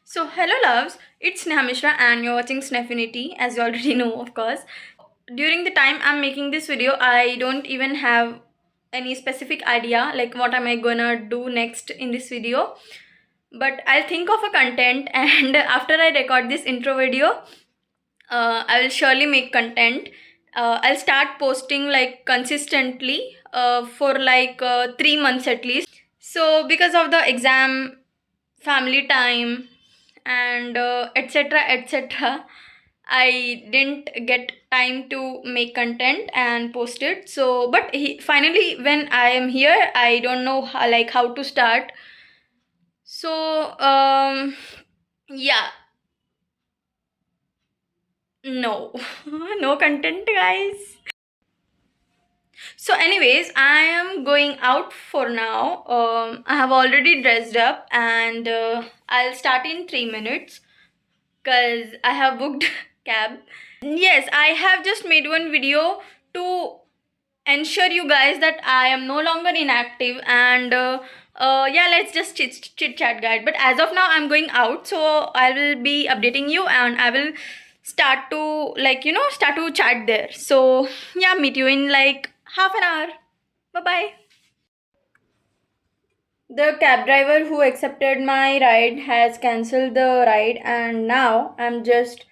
So, hello loves, it's Neha Mishra and you're watching Snefinity, as you already know, of course. During the time I'm making this video, I don't even have any specific idea like what am I gonna do next in this video. But I'll think of a content and after I record this intro video, I will surely make content. I'll start posting like consistently for like 3 months at least. So, because of the exam, family time, and etc etc, I didn't get time to make content and post it. So but finally when I am here, I don't know how to start. So yeah, no. No content, guys. So anyways, I am going out for now. I have already dressed up and I'll start in 3 minutes because I have booked cab. Yes, I have just made one video to ensure you guys that I am no longer inactive and yeah, let's just chit chat, guys. But as of now, I'm going out, so I will be updating you and I will start to start to chat there. So yeah, meet you in like half an hour. Bye bye. The cab driver who accepted my ride has cancelled the ride and now I've just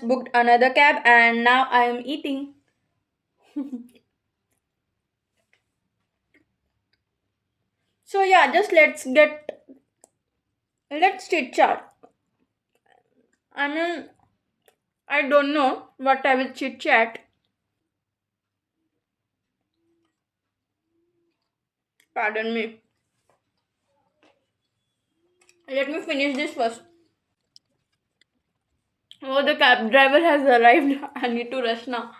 booked another cab and now I am eating. So yeah, just let's chit chat. I mean, I don't know what I will chit chat. Pardon me. Let me finish this first. Oh, the cab driver has arrived. I need to rush now.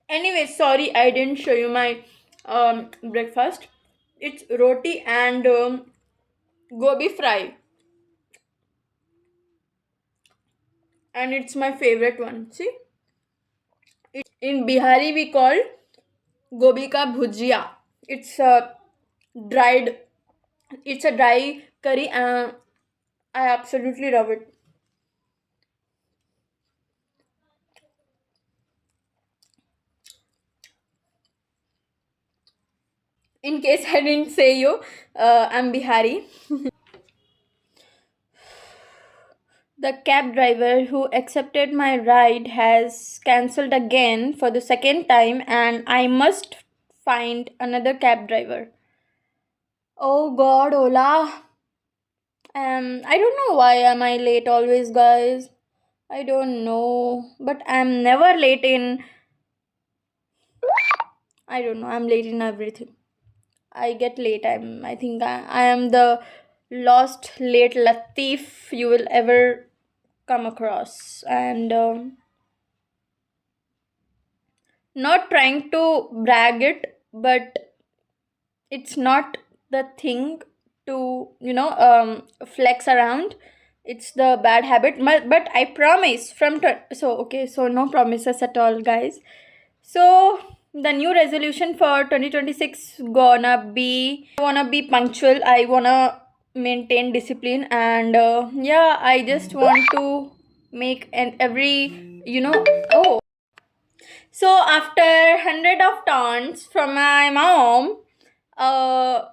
Anyway, sorry I didn't show you my breakfast. It's roti and gobi fry, and it's my favorite one. See, in Bihari we call gobi ka bhujia. It's a dried. It's a dry curry. I absolutely love it. In case I didn't say you, I'm Bihari. The cab driver who accepted my ride has cancelled again for the second time, and I must find another cab driver. Oh God, Ola. I don't know why am I late always, guys. I don't know, but I'm never late in. I don't know. I'm late in everything. I get late. I think I am the lost late Latif you will ever come across, and not trying to brag it, but it's not the thing to flex around. It's the bad habit. But I promise so okay, so no promises at all, guys. So the new resolution for 2026 gonna be I wanna be punctual. I wanna maintain discipline, and yeah, I just want to make an every oh. So after hundred of tons from my mom, uh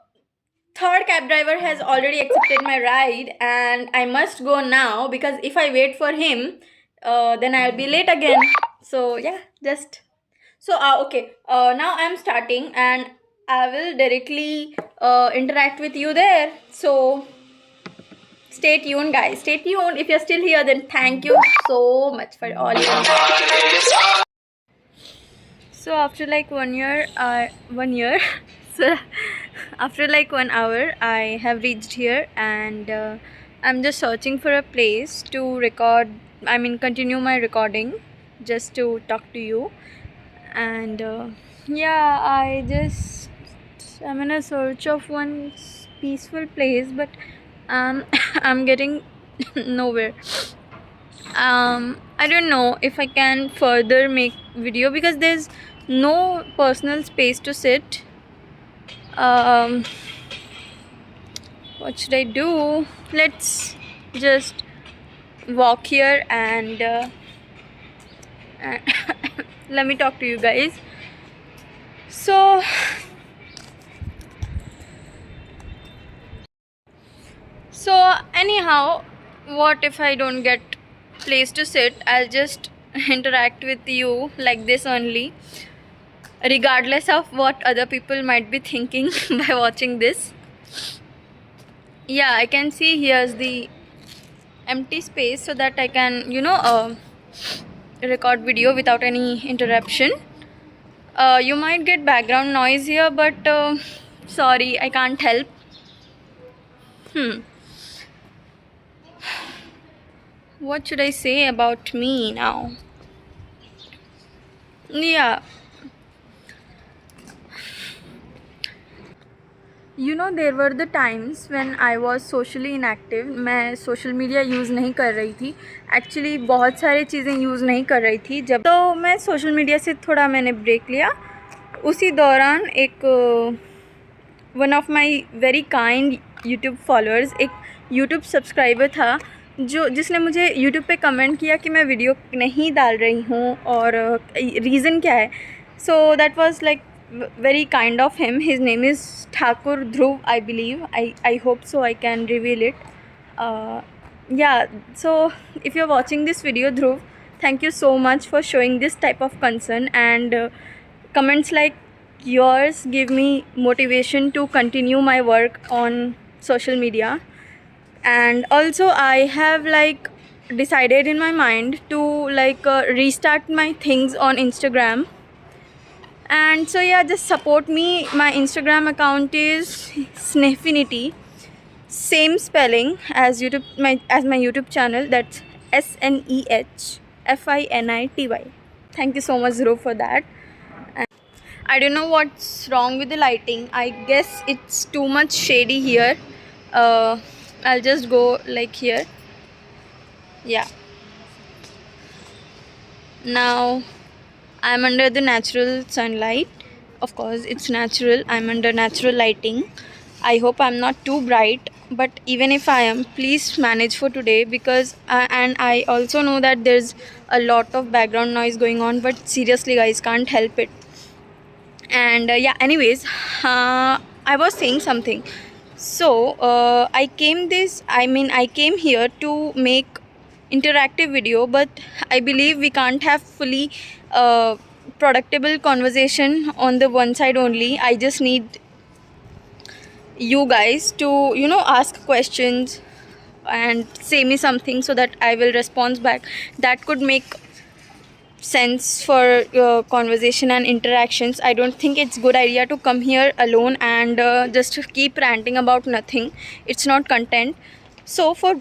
third cab driver has already accepted my ride and I must go now because if I wait for him, then I'll be late again. So yeah, just so okay. Now I'm starting and I will directly interact with you there. So stay tuned, guys. Stay tuned. If you're still here, then thank you so much for all your. So after like 1 year, 1 year, so after like 1 hour, I have reached here and I'm just searching for a place to record. I mean, continue my recording, just to talk to you. And yeah, I'm in a search of one peaceful place, but I'm getting nowhere. I don't know if I can further make video because there's no personal space to sit. um What should I do? Let's just walk here and let me talk to you guys. So anyhow, what if I don't get place to sit? I'll just interact with you like this only, regardless of what other people might be thinking by watching this. Yeah, I can see here's the empty space so that I can record video without any interruption. You might get background noise here, but sorry, I can't help. What should I say about me now? Yeah, there were the times when I was socially inactive. मैं social media use नहीं कर रही थी. Actually बहुत सारी चीज़ें use नहीं कर रही थी जब, तो मैं social media से थोड़ा मैंने break लिया. उसी दौरान एक one of my very kind YouTube followers, एक YouTube subscriber था जिसने मुझे YouTube पे कमेंट किया कि मैं वीडियो नहीं डाल रही हूँ और रीज़न क्या है. So that was like very kind of him. His name is Thakur Dhruv, I believe. I hope so I can reveal it. Yeah, so if you're watching this video, Dhruv, thank you so much for showing this type of concern, and comments like yours give me motivation to continue my work on social media. And also I have decided in my mind to restart my things on Instagram. And so yeah, just support me. My Instagram account is Snehfinity, same spelling as my YouTube channel. That's SNEHFINITY. Thank you so much, Dhruv, for that. And I don't know what's wrong with the lighting. I guess it's too much shady here. I'll just go like here. Yeah. Now I'm under the natural sunlight. Of course, it's natural. I'm under natural lighting. I hope I'm not too bright, but even if I am, please manage for today, because and I also know that there's a lot of background noise going on, but seriously guys, can't help it. And yeah, anyways, I was saying something. So I came here to make interactive video, but I believe we can't have fully productable conversation on the one side only. I just need you guys to ask questions and say me something so that I will respond back. That could make sense for conversation and interactions. I don't think it's good idea to come here alone and just keep ranting about nothing. It's not content. So for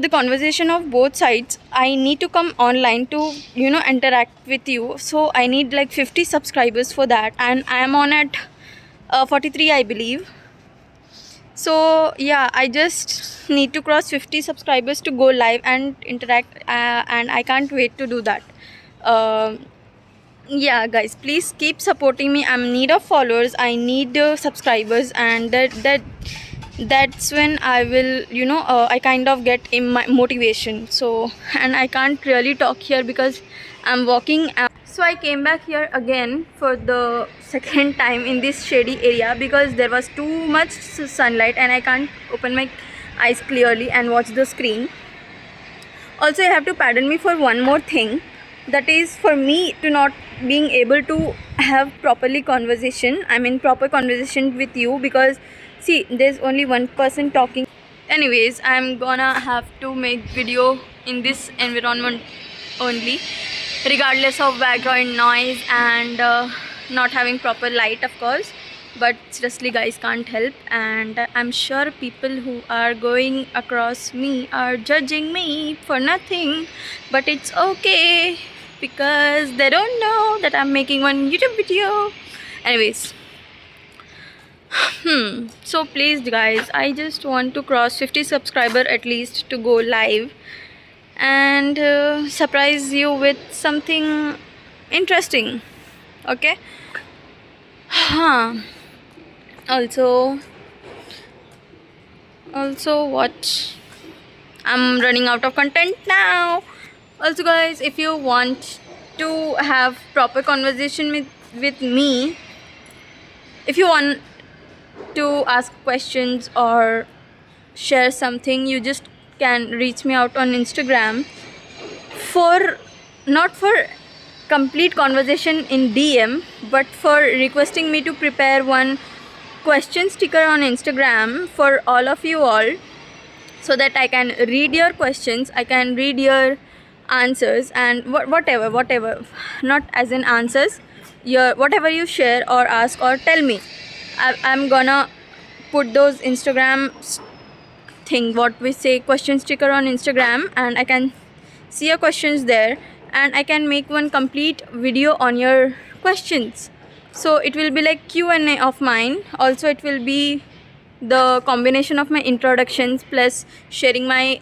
the conversation of both sides, I need to come online to interact with you. So I need 50 subscribers for that, and I am on at 43, I believe. So yeah, I just need to cross 50 subscribers to go live and interact, and I can't wait to do that. Yeah guys, please keep supporting me. I'm in need of followers, I need subscribers, and that's when I will I kind of get in my motivation. So, and I can't really talk here because I'm walking. So I came back here again for the second time in this shady area because there was too much sunlight and I can't open my eyes clearly and watch the screen. Also, you have to pardon me for one more thing. That is for me to not being able to have properly conversation. I mean proper conversation with you, because see, there's only one person talking. Anyways, I'm gonna have to make video in this environment only, regardless of background noise and not having proper light, of course. But seriously guys, can't help, and I'm sure people who are going across me are judging me for nothing, but it's okay because they don't know that I'm making one YouTube video. Anyways, so please guys, I just want to cross 50 subscriber at least to go live and surprise you with something interesting. Okay. Also, Also, what? I'm running out of content now. Also, guys, if you want to have proper conversation with me, if you want to ask questions or share something, you just can reach me out on Instagram for not for complete conversation in DM, but for requesting me to prepare one question sticker on Instagram for all of you all, so that I can read your questions, I can read your answers, and whatever, not as in answers, your whatever you share or ask or tell me, I'm gonna put those Instagram thing, what we say, question sticker on Instagram, and I can see your questions there, and I can make one complete video on your questions. So it will be like Q&A of mine. Also, it will be the combination of my introductions plus sharing my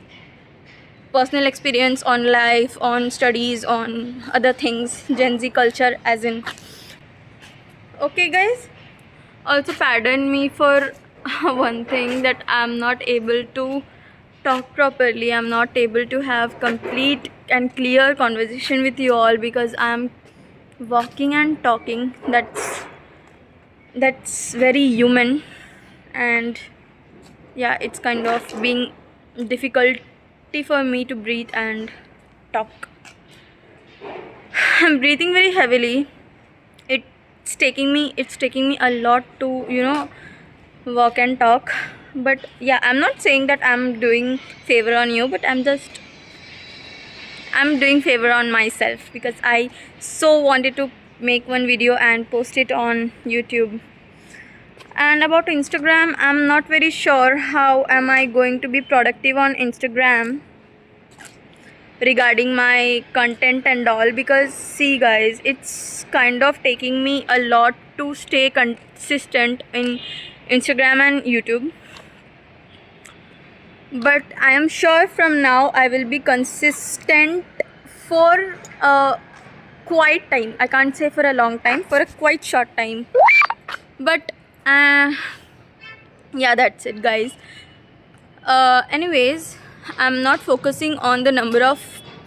personal experience on life, on studies, on other things, Gen Z culture, as in. Okay, guys. Also, pardon me for one thing, that I'm not able to talk properly. I'm not able to have complete and clear conversation with you all because I'm walking and talking. That's very human, and yeah, it's kind of being difficulty for me to breathe and talk. I'm breathing very heavily. It's taking me a lot to walk and talk. But yeah, I'm not saying that I'm doing favor on you, but I'm doing favor on myself because I so wanted to make one video and post it on YouTube. And about Instagram, I'm not very sure how am I going to be productive on Instagram regarding my content and all, because see guys, it's kind of taking me a lot to stay consistent in Instagram and YouTube. But I am sure from now I will be consistent for a quite time. I can't say for a long time, for a quite short time. But yeah, that's it guys. Anyways, I'm not focusing on the number of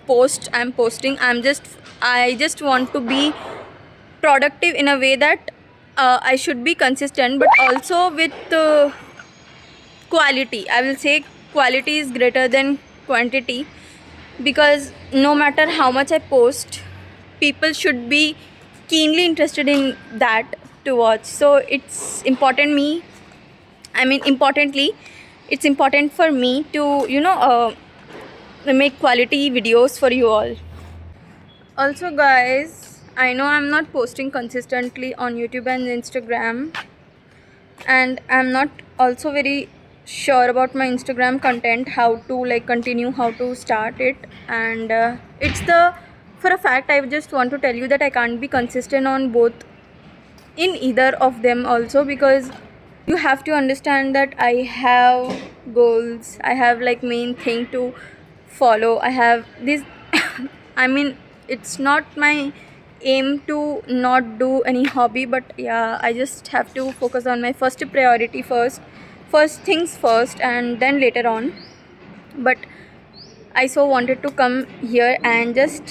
posts I'm posting. I just want to be productive in a way that I should be consistent, but also with quality. I will say quality is greater than quantity, because no matter how much I post, people should be keenly interested in that to watch. So it's importantly, it's important for me to make quality videos for you all. Also guys, I know I'm not posting consistently on YouTube and Instagram, and I'm not also very sure about my Instagram content, how to continue, how to start it. And it's the for a fact, I just want to tell you that I can't be consistent on both, in either of them also, because you have to understand that I have goals, I have main thing to follow. I have this it's not my aim to not do any hobby, but yeah, I just have to focus on my first priority first things first, and then later on. But I so wanted to come here and just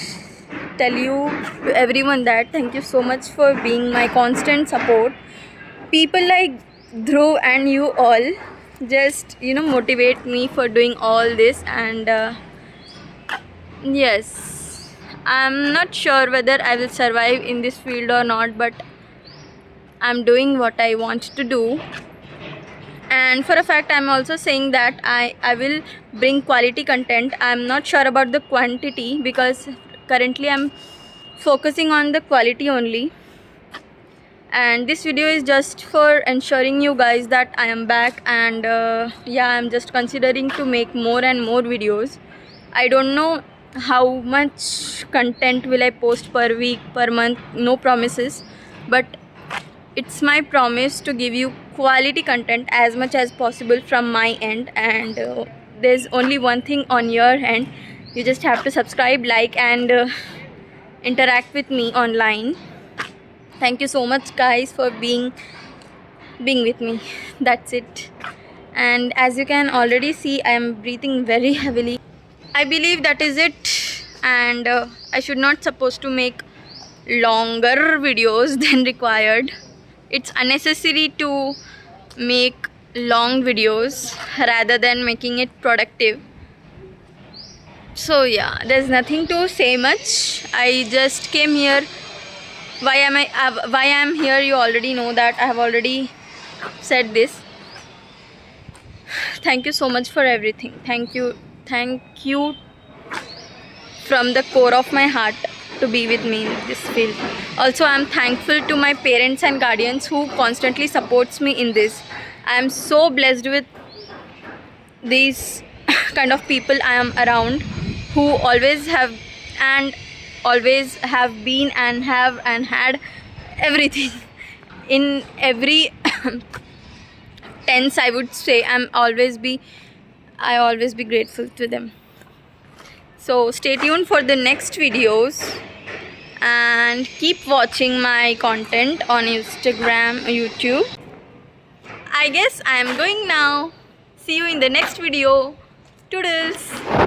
tell you to everyone that thank you so much for being my constant support. People like Dhruv and you all just motivate me for doing all this. And yes, I'm not sure whether I will survive in this field or not, but I'm doing what I want to do. And for a fact, I'm also saying that I will bring quality content. I'm not sure about the quantity, because currently I'm focusing on the quality only. And this video is just for ensuring you guys that I am back. And yeah, I'm just considering to make more and more videos. I don't know how much content will I post per week, per month, no promises, but it's my promise to give you quality content as much as possible from my end. And there's only one thing on your end. You just have to subscribe, like, and interact with me online. Thank you so much guys for being with me. That's it. and as you can already see, I am breathing very heavily. I believe that is it, and I should not supposed to make longer videos than required. It's unnecessary to make long videos rather than making it productive. So yeah, there's nothing to say much. I just came here. Why I'm here, you already know that. I have already said this. Thank you so much for everything. Thank you from the core of my heart to be with me in this field. Also, I'm thankful to my parents and guardians who constantly supports me in this. I am so blessed with these kind of people I am around, who always have been and have and had everything in every tense, I would say. I always be grateful to them. So stay tuned for the next videos and keep watching my content on Instagram, YouTube. I guess I am going now. See you in the next video. Toodles.